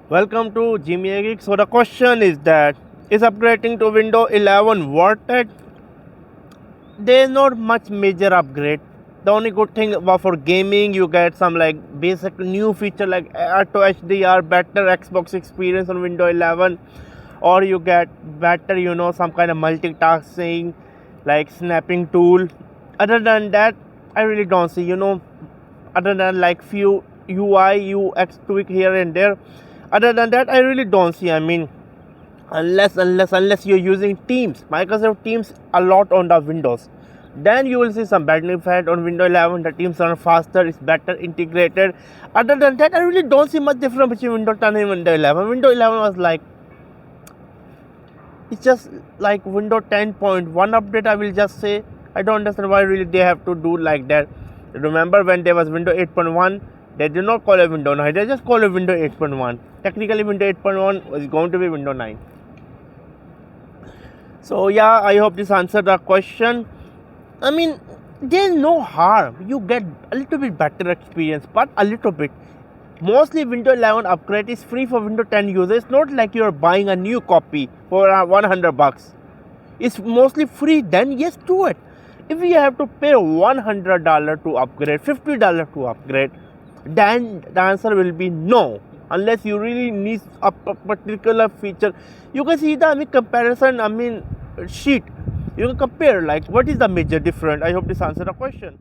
Welcome to Jimmy Geek. So the question is that is upgrading to Windows 11 worth it? There's not much major upgrade. The only good thing about for gaming, you get some like basic new feature like auto HDR, better Xbox experience on Windows 11, or you get better, some kind of multitasking like snapping tool. Other than that, I really don't see, other than like few UI UX tweak here and there. Other than that, I really don't see. I mean, unless you're using Teams, Microsoft Teams a lot on the Windows, then you will see some benefit on Windows 11. The Teams are faster, it's better integrated. Other than that, I really don't see much difference between Windows 10 and Windows 11. Windows 11 was like, it's just like Windows 10.1 update. I will just say I don't understand why really they have to do like that. Remember when there was Windows 8.1, they did not call it Windows 9, they just call it Windows 8.1. Technically Windows 8.1 was going to be Windows 9. So yeah, I hope this answered the question. I mean, there's no harm. You get a little bit better experience, but a little bit. Mostly Windows 11 upgrade is free for Windows 10 users. It's not like you're buying a new copy for $100. It's mostly free. Then yes, do it. If you have to pay $100 to upgrade, $50 to upgrade, then the answer will be no. Unless you really need a particular feature. You can see the comparison sheet. You can compare like what is the major difference. I hope this answered the question.